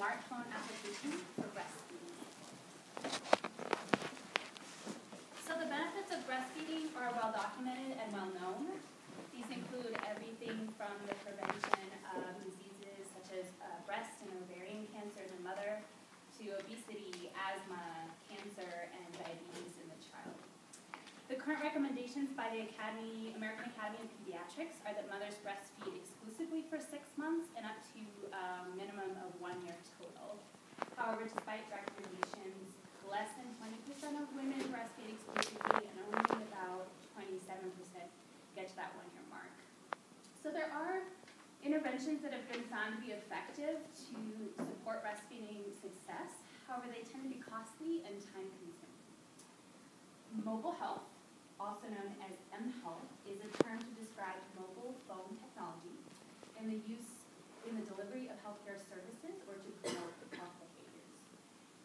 smartphone application for breastfeeding. So the benefits of breastfeeding are well documented and well known. These include everything from the prevention of diseases such as breast and ovarian cancer in the mother, to obesity, asthma, cancer, and diabetes in the child. The current recommendations by the American Academy of Pediatrics are that mothers breastfeed exclusively for 6 months and up to a minimum of 1 year total. However, despite recommendations, less than 20% of women breastfeed exclusively and only about 27% get to that 1 year mark. So there are interventions that have been found to be effective to support breastfeeding success. However, they tend to be costly and time-consuming. Mobile health, also known as mHealth, is a term to describe mobile phone technology and the use in the delivery of healthcare services or to promote health behaviors.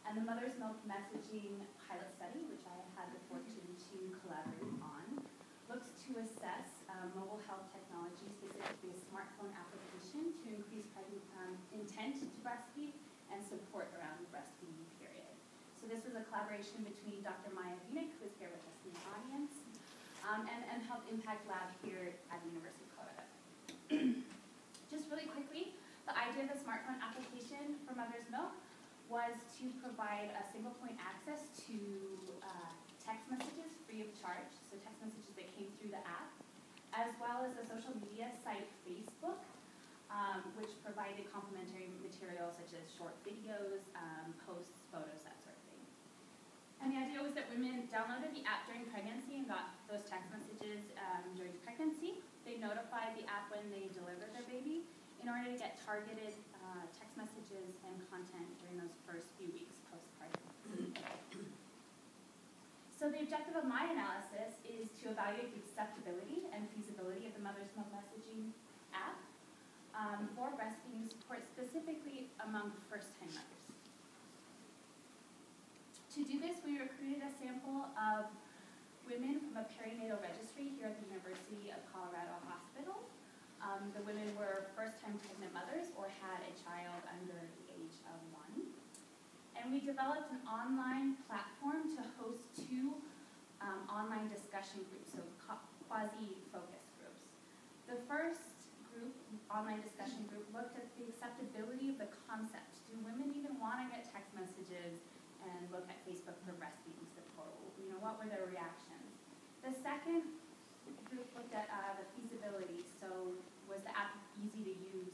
And the Mother's Milk Messaging Pilot Study, which I had the fortune to collaborate on, looks to assess mobile health technology, specifically a smartphone application, to increase intent to breastfeed and support around the breastfeeding period. So this was a collaboration between Dr. Bunik, who is here with us in the audience, and mHealth Impact Lab here at the University of Colorado. Just really quickly, the idea of the smartphone application for Mother's Milk was to provide a single point access to text messages free of charge, so text messages that came through the app, as well as the social media site Facebook, which provided complementary materials such as short videos, posts, photos, that sort of thing. And the idea was that women downloaded the app during pregnancy and got those text messages during pregnancy. They notified the app when they delivered their baby in order to get targeted text messages and content during those first few weeks postpartum. So the objective of my analysis is to evaluate the acceptability and feasibility of the Mother's Milk Messaging app for breastfeeding support, specifically among first-time mothers. To do this, we recruited a sample of women from a perinatal registry here at the University of Colorado Hospital. The women were first-time pregnant mothers or had a child under the age of 1. And we developed an online platform to host 2 online discussion groups, so quasi-focus groups. The first group, online discussion group, looked at the acceptability of the concept. Do women even want to get text messages and look at Facebook for breastfeeding support? You know, what were their reactions? The second group looked at the feasibility. So was the app easy to use?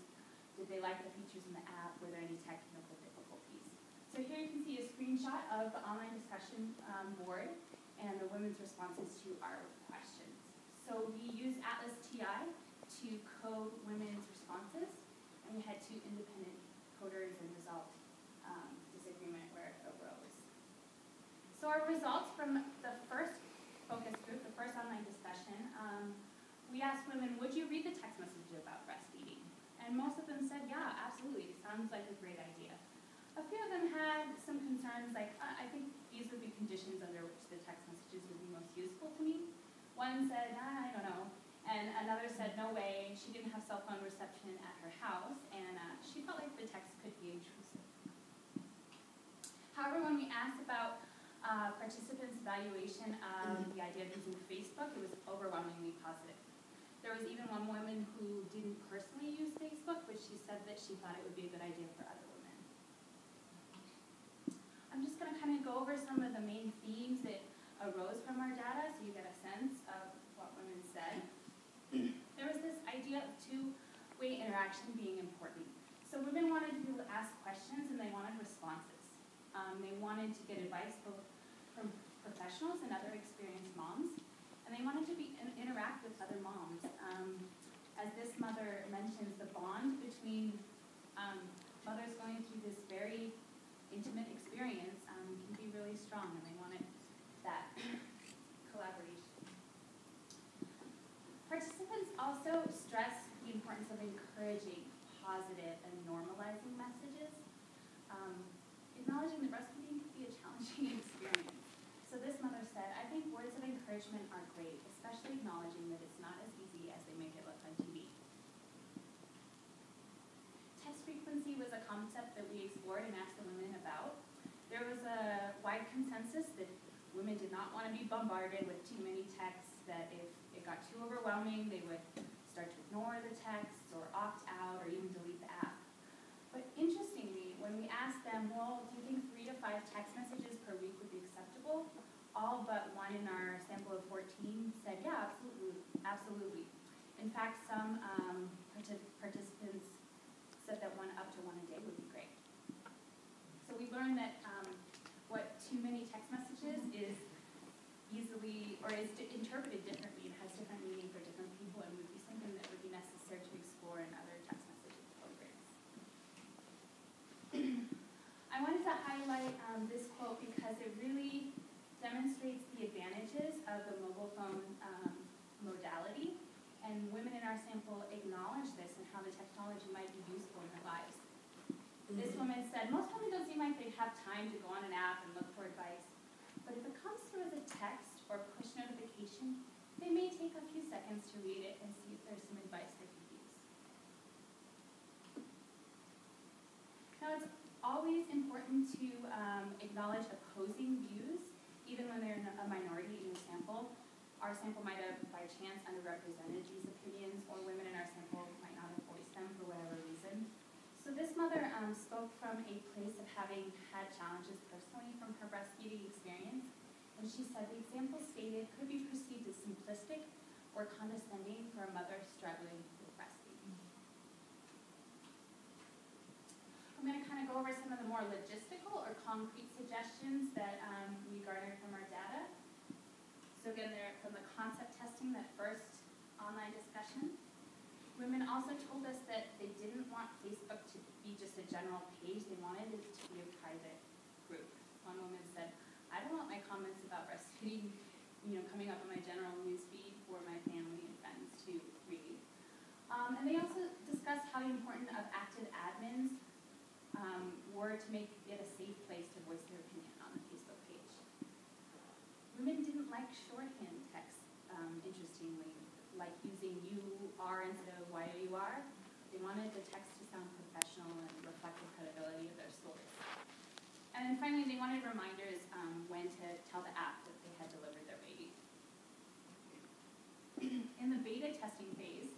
Did they like the features in the app? Were there any technical difficulties? So here you can see a screenshot of the online discussion board and the women's responses to our questions. So we used Atlas TI to code women's responses, and we had 2 independent coders and result disagreement where it arose. So our results from the first focus group, the first online discussion, we asked women, would you read the text message about breastfeeding? And most of them said, yeah, absolutely, sounds like a great idea. A few of them had some concerns, like, I think these would be conditions under which the text messages would be most useful to me. One said, I don't know. And another said, no way, she didn't have cell phone reception at her house, and she felt like the text could be intrusive. However, when we asked about participants' evaluation of the idea of using Facebook, it was overwhelmingly positive. There was even one woman who didn't personally use Facebook, but she said that she thought it would be a good idea for other women. I'm just going to kind of go over some of the main themes that arose from our data so you get a sense of what women said. There was this idea of 2-way interaction being important. So women wanted to be able to ask questions and they wanted responses. They wanted to get advice both from professionals and other experienced moms, and they wanted to interact with other moms. As this mother mentions, the bond between mothers going through this very intimate experience can be really strong, and they wanted that collaboration. Participants also stress the importance of encouraging positive and normalizing messages. Acknowledging that breastfeeding can be a challenging experience. So this mother said, I think words of encouragement are great, especially acknowledging that it's not as easy as they make it look on TV. Text frequency was a concept that we explored board and asked the women about. There was a wide consensus that women did not want to be bombarded with too many texts, that if it got too overwhelming, they would start to ignore the texts or opt out or even delete the app. But interestingly, when we asked them, well, do you think 3 to 5 text messages per week would be acceptable? All but one in our sample of 14 said, yeah, absolutely. In fact, some participants said that up to one a day would be great. So we learned that what too many text messages is easily, or is interpreted differently and has different meaning for different people, and would be something that would be necessary to explore in other text messaging programs. I wanted to highlight this quote because it really demonstrates the advantages of the mobile phone modality, and women in our sample acknowledge this and how the technology might be useful in their lives. This woman said, most women don't seem like they have time to go on an app and look for advice, but if it comes through as a text or push notification, they may take a few seconds to read it and see if there's some advice they can use. Now, it's always important to acknowledge opposing views, even when they're a minority in your sample. Our sample might have, by chance, underrepresented these opinions, or women in our sample might not have voiced them for whatever reason. So this mother spoke from a place of having had challenges personally from her breastfeeding experience, and she said the example stated could be perceived as simplistic or condescending for a mother struggling with breastfeeding. I'm going to kind of go over some of the more logistical or concrete suggestions that we garnered from our data. So again, they're from the concept testing, that first online discussion. Women also told us that they didn't want Facebook to be just a general page. They wanted it to be a private group. One woman said, I don't want my comments about breastfeeding, coming up on my general news feed for my family and friends to read. And they also discussed how important of active admins were to make it a safe place to voice their opinion on the Facebook page. Women didn't like shorthand text, interestingly, like using you are instead of why you are. They wanted the text to sound professional and reflect the credibility of their source. And then finally, they wanted reminders when to tell the app that they had delivered their baby. In the beta testing phase,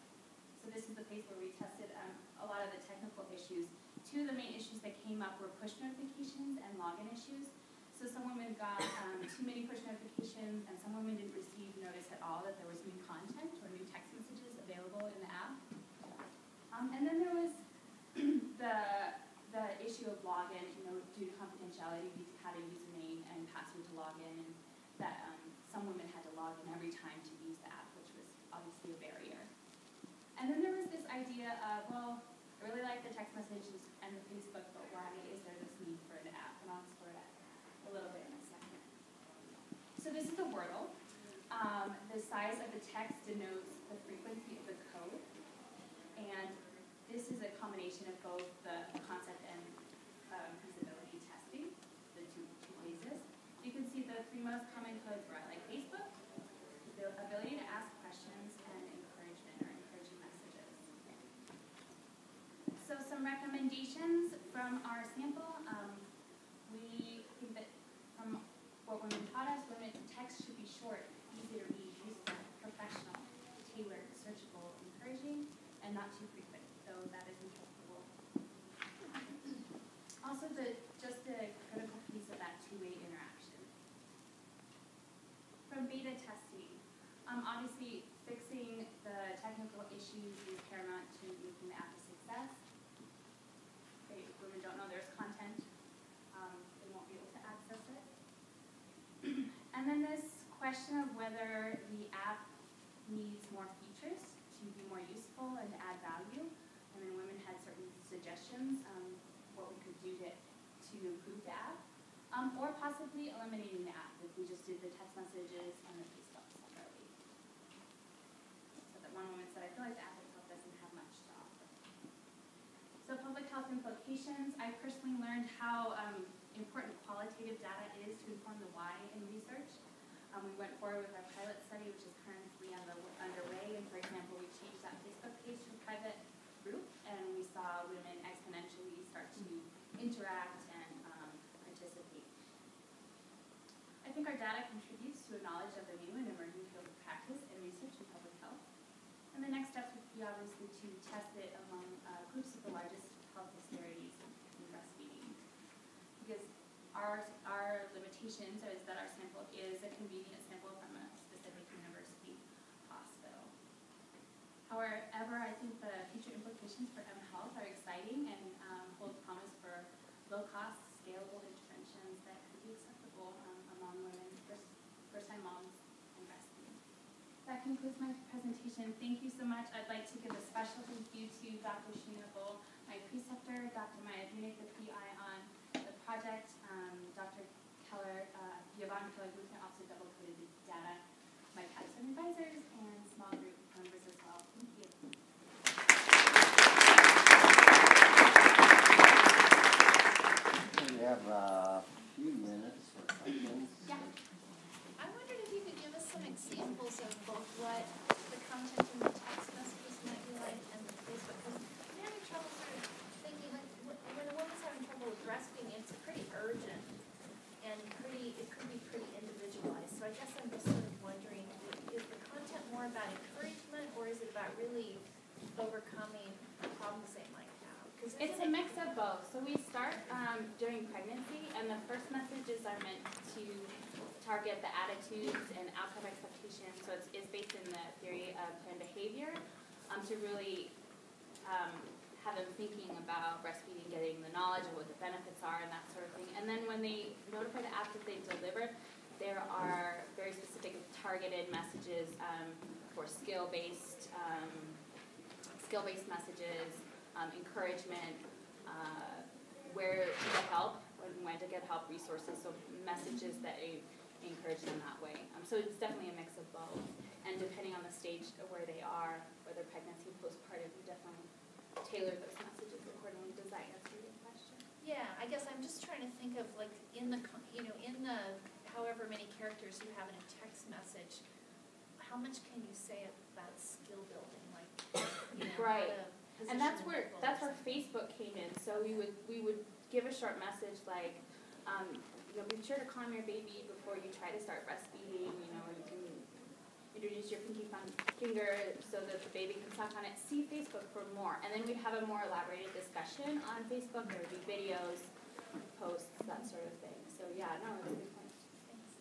so this is the phase where we tested a lot of the technical issues. Two of the main issues that came up were push notifications and login issues. So some women got too many push notifications, and some women didn't receive notice at all that there was new content or new text messages available in the app. And then there was the issue of login, due to confidentiality, we had a username and password to log in, and that some women had to log in every time to use the app, which was obviously a barrier. And then there was this idea of, well, I really like the text messages and the Facebook, but why is there this need for an app? And I'll explore that a little bit in a second. So this is a Wordle. The size of the text denotes the frequency of the code. And this is a combination of both the concept and feasibility testing, the two phases. You can see the three most common codes were like Facebook, the ability to ask questions, and encouragement or encouraging messages. So some recommendations from our sample. We think that from what women taught us, text should be short, easy to read, useful, professional, tailored, searchable, encouraging, and not too frequent, though that is acceptable. Also, just the critical piece of that two-way interaction. From beta testing, obviously fixing the technical issues is paramount to making the app a success. If women don't know there's content, they won't be able to access it. And then this question of whether the app needs more features to be more useful and to add value. And then women had certain suggestions, what we could do to improve the app, or possibly eliminating the app if we just did the text messages and the Facebook separately. So that one woman said, I feel like the app itself doesn't have much to offer. So public health implications, I personally learned how important qualitative data is to inform the why in research. We went forward with our pilot study, which is currently underway, and for example, we changed that Facebook page to a private group, and we saw women exponentially start to interact data contributes to a knowledge of the new and emerging field of practice and research in public health. And the next steps would be obviously to test it among groups with the largest health disparities in breastfeeding. Because our limitations is that our sample is a convenient sample from a specific university hospital. However, I think the future implications for mHealth are exciting and hold promise for low-cost, scalable interventions that could be acceptable among women, first-time moms, and breastfeeding. That concludes my presentation. Thank you so much. I'd like to give a special thank you to Dr. Shinabo, my preceptor, Dr. Bunik, the PI on the project, Dr. Keller, Yvonne Keller, who's going to also double-coded the data, my capstone advisors, and small group members as well. Thank you. We have a few minutes for questions. Yeah. I wondered if you could give us some examples of both what the content in the text messages might be like and the Facebook. Because I'm having trouble sort of thinking, like, when a woman's having trouble with breastfeeding, it's pretty urgent and it could be pretty individualized. So I guess I'm just sort of wondering, is the content more about encouragement or is it about really overcoming problems they might have? It's a mix of both. So we start during pregnancy, and the first messages are meant to target the attitudes and outcome expectations. So it's based in the theory of planned behavior to really have them thinking about breastfeeding, getting the knowledge of what the benefits are and that sort of thing. And then when they notify the app that they've delivered, there are very specific targeted messages for skill-based messages, encouragement, where to get help, when to get help, resources, so messages that encourage them that way. So it's definitely a mix of both. And depending on the stage of where they are, whether pregnancy, postpartum, we definitely tailor those messages accordingly. Does that answer your question? Yeah, I guess I'm just trying to think of, like, in the however many characters you have in a text message, how much can you say about skill building, like, right? And that's where Facebook came in. So we would give a short message like, be sure to calm your baby before you try to start breastfeeding. You can introduce your pinky finger so that the baby can suck on it. See Facebook for more. And then we'd have a more elaborated discussion on Facebook. There would be videos, posts, that sort of thing. So yeah, no, that's a good point. Thanks.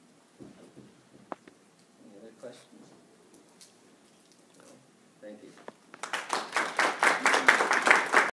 Any other questions? No? Thank you.